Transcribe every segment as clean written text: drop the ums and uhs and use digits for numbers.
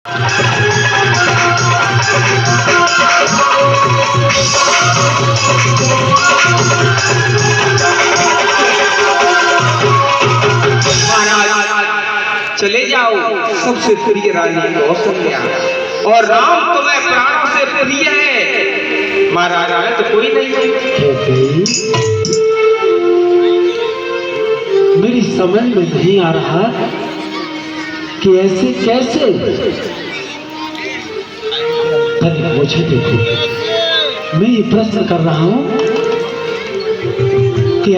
चले जाओ सबसे प्रिय रानी कौशल्या, और राम तुम्हें प्राणों से प्रिय है, महाराज है तो कोई नहीं है। मेरी समझ में नहीं आ रहा कि ऐसे कैसे। मुझे देखो, मैं ये प्रश्न कर रहा हूं कि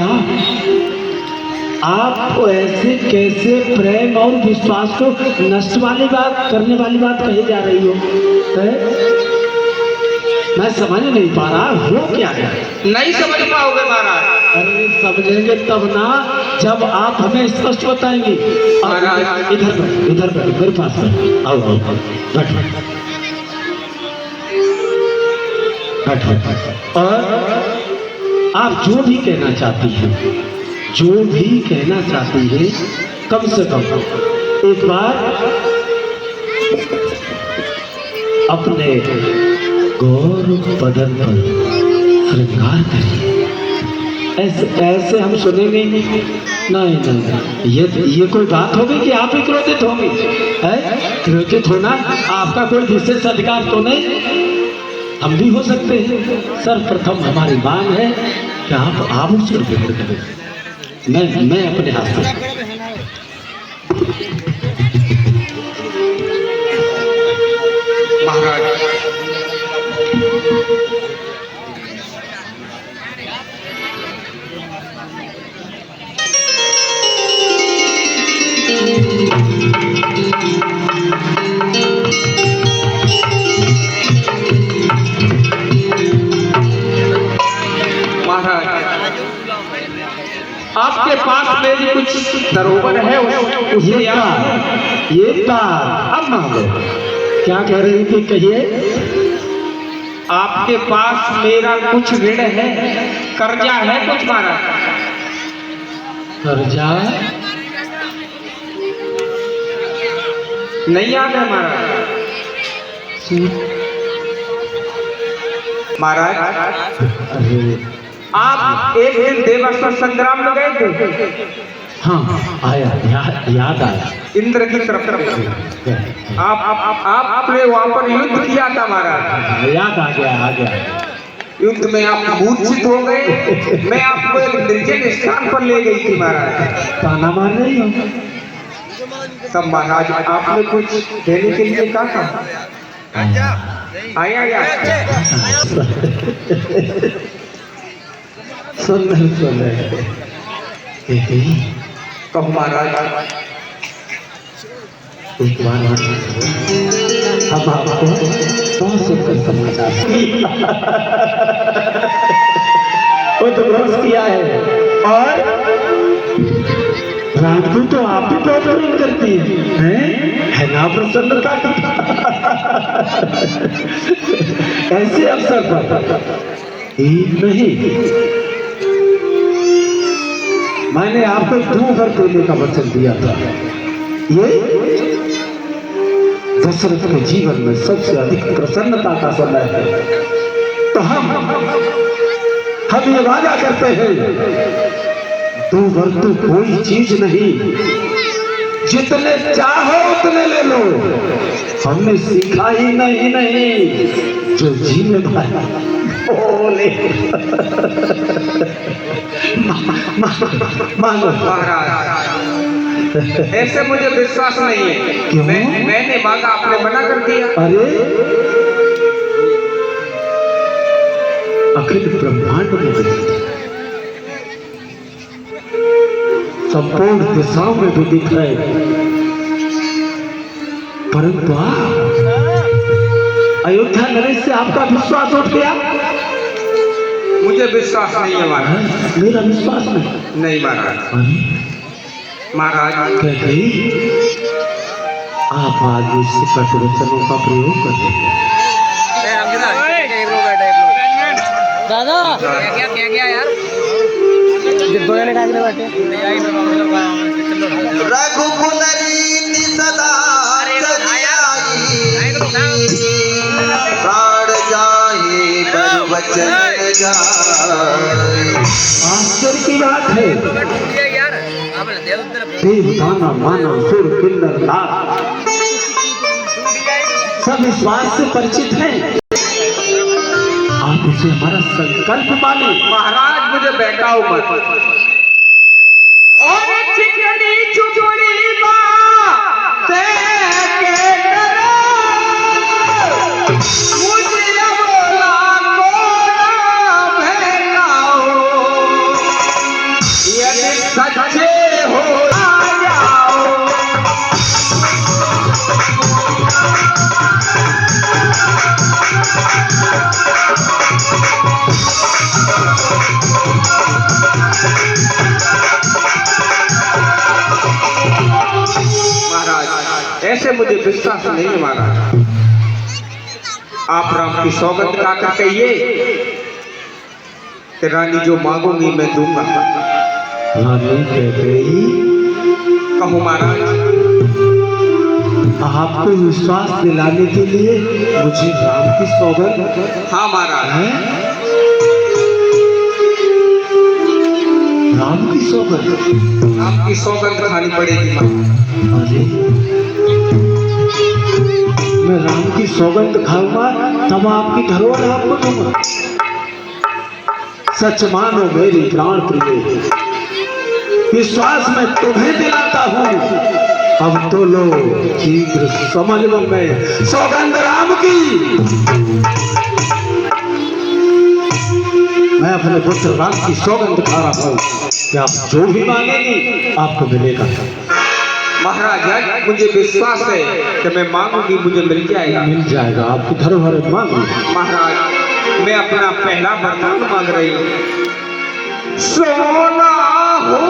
आप ऐसे कैसे प्रेम और विश्वास को नष्ट वाली बात करने वाली बात कही जा रही हो है? मैं समझ नहीं पा रहा हो क्या है। नहीं समझ पाओगे महाराज। अरे समझेंगे तब ना जब आप हमें स्पष्ट बताएंगे। इधर बैठो मेरे पास आओ बैठो। और आप जो भी कहना चाहती हैं, जो भी कहना चाहती है, कम से कम एक बार अपने गौरव बदन पर श्रृंगार करिए। ऐसे हम सुनेंगे नहीं। ये कोई बात होगी कि आप ही क्रोधित होंगे? क्रोधित होना आपका कोई विशेष अधिकार तो नहीं, हम भी हो सकते हैं। सर्वप्रथम हमारी मांग है कि आप आभूषण ग्रहण करें। मैं अपने हाथ से महाराज आपके पास मेरी कुछ धरोहर है, ये तार अब मान लो। क्या कह रही थी, कहिए। आपके पास मेरा कुछ ऋण है, कर्जा है कुछ महाराज। कर्जा नहीं याद है महाराज। आप एक दिन देवासुर संग्राम में गए थे। हाँ आया, याद आया। इंद्र की तरफ आपने वहां पर युद्ध किया था महाराज। याद आ गया। युद्ध में आप मूर्छित हो गए। मैं आपको एक निर्जन स्थान पर ले गई थी महाराज। ताना मार रही हो तब महाराज आपने कुछ देने के लिए कहा था। आया सुन कब महाराज एक बार हम आपको बहुत सुनकर समाचार वो तो ग्रस्त किया है, और रात को तो आप भी बहुत प्रेम करती है ना प्रसन्नता। ऐसे अवसर पर नहीं, मैंने आपको 2 घर देने का वचन दिया था। ये दशरथ के जीवन में सबसे अधिक प्रसन्नता का समय है, तो हम ये वादा करते हैं 2 घर तो कोई चीज नहीं, जितने चाहो उतने ले लो। हमने सीखा ही नहीं जो जीने भाई बोले। मानो ऐसे मुझे विश्वास नहीं है। मैंने मांगा, आपने मना कर दिया। अरे अखिल ब्रह्मांड में संपूर्ण दिशाओं में भी दिख रहे, परंतु अयोध्या नरेश से आपका विश्वास उठ गया। मुझे विश्वास नहीं है महाराज। मेरा विश्वास नहीं महाराज कहते आप आज इससे कटवचनों का प्रयोग करते हैं। दादा क्या यार रघुकुलरी सदा बचन जाए। आश्चर्य की बात है, यार अब दे उधर देवदाना मानव सुर किन्नर नाग सब इस बात से परिचित हैं। आप उसे हमारा संकल्प माने। महाराज मुझे बहकाओ मत। और चिकनी चुचुड़ी बातें के करो, मुझे अब लाखों ना बहकाओ। यदि सच्चे हो आ जाओ। ऐसे मुझे विश्वास नहीं है महाराज। आप राम की सौगंध खाकर कहिए कि रानी जो मांगोगी मैं दूंगा। रानी कहते ही कहो महाराज। आपको विश्वास दिलाने के लिए मुझे राम की सौगंध। हाँ महाराज। है राम की सौगंध। राम की सौगंध खानी पड़ेगी महाराज। अरे मैं राम की सौगंध खाऊंगा तब आपकी धरोहर आपको दूंगा। सच मानो मेरी प्राण प्रिय, विश्वास मैं तुम्हें दिलाता हूँ। अब तो लो शीघ्र समझ लो मैं सौगंध राम की। मैं अपने पुत्र राम की सौगंध खा रहा हूँ कि आप जो भी मांगेंगी आपको मिलेगा। महाराज मुझे विश्वास है कि मैं मांगूंगी मुझे मिल जाएगा। मिल जाएगा, आपकी धरोहर मांगी। महाराज मैं अपना पहला वरदान मांग रही हूँ। सोना हो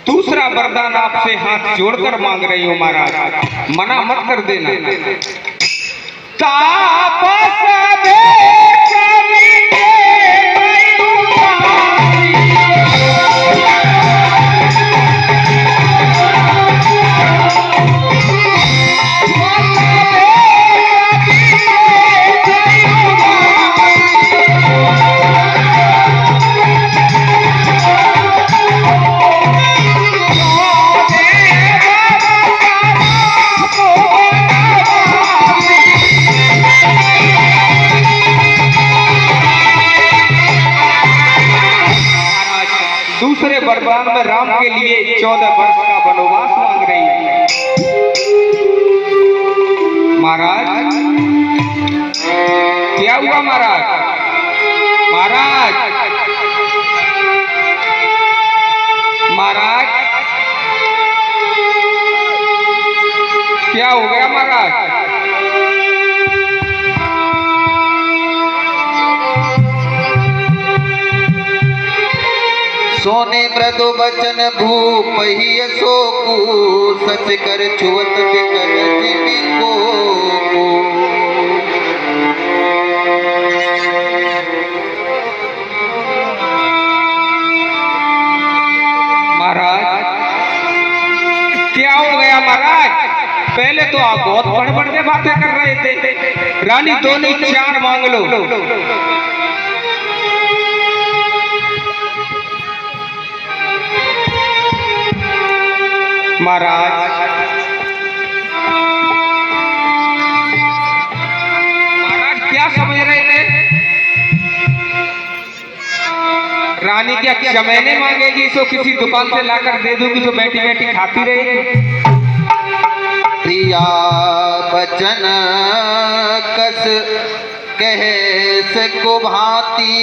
दूसरा वरदान आपसे हाथ जोड़कर मांग रही हूँ महाराज, मना मत कर देना। तापस दूसरे वरदान में राम के लिए 14 वर्ष का वनवास मांग रही है महाराज। क्या हुआ महाराज? महाराज महाराज क्या हो गया महाराज? सोने मृदु बचन भूप ही सोकू, सच कर छुअत बिकर जीवी को। महाराज क्या हो गया महाराज? पहले तो आप बहुत बड़े बड़े बातें कर रहे थे। रानी दोनों 4 मांग लो। महाराज क्या समझ रहे थे? रानी क्या चमैने मांगेगी सो किसी दुकान से लाकर दे दूंगी जो बैठी बैठी खाती रहेगी। प्रिया बचन कस कहे से को भांति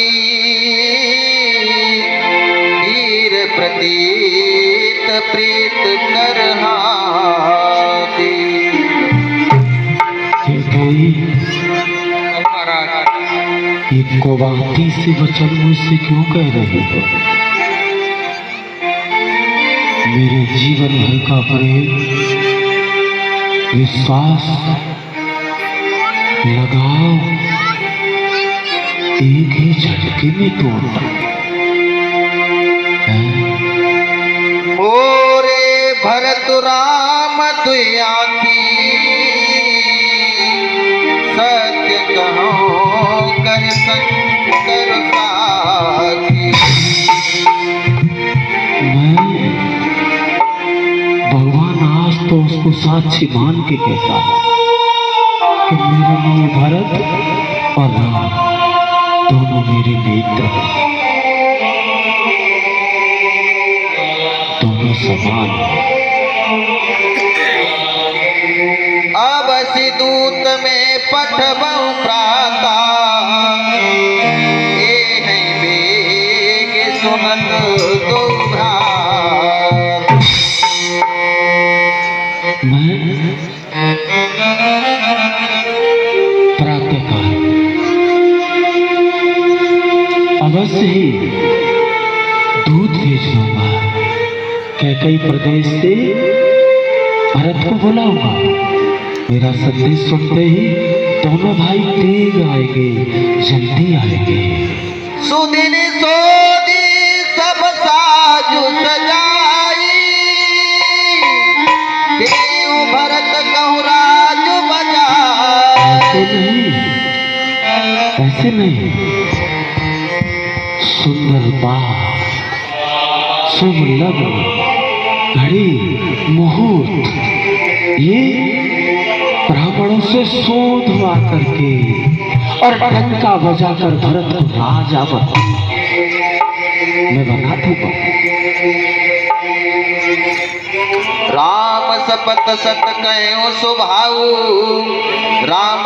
वीर प्रतीत प्रीत कर हाथी। हे देवी, ये कोबाती से वचन मुझसे क्यों कह रही हो? मेरे जीवन भर का प्रेम, विश्वास, लगाव एक ही झटके में तोड़ता है। ओरे भरत राम दुया की सत्य कहो कर शंकर साखी। मैं भगवान आज तो उसको साक्षी मान के कहता है कि मेरे लिए भरत और राम दोनों मेरे नेत्र हैं, दोनों समान हैं। अब सिदूत में पठबहु प्राता ए हैं बेग सुनत दो भ्रात। मैं प्रातःकाल अवश्य ही दूध भेज दूंगा। कैकई प्रदेश से भरत को बुलाऊंगा। मेरा संदेश सुनते ही दोनों भाई तेज आएंगे, जल्दी आएंगे। सुदिन सोदी सब साजु सजाई देव भरत कहु राजु बजाई। ऐसे नहीं, सुंदर बाग, शुभ लग्न, घड़ी, मुहूर्त, ये ब्राह्मणों से शोधवा करके और डंका बजाकर भरत को राजा मैं बना दूंगा। राम सपत सत कहो सुभाऊ राम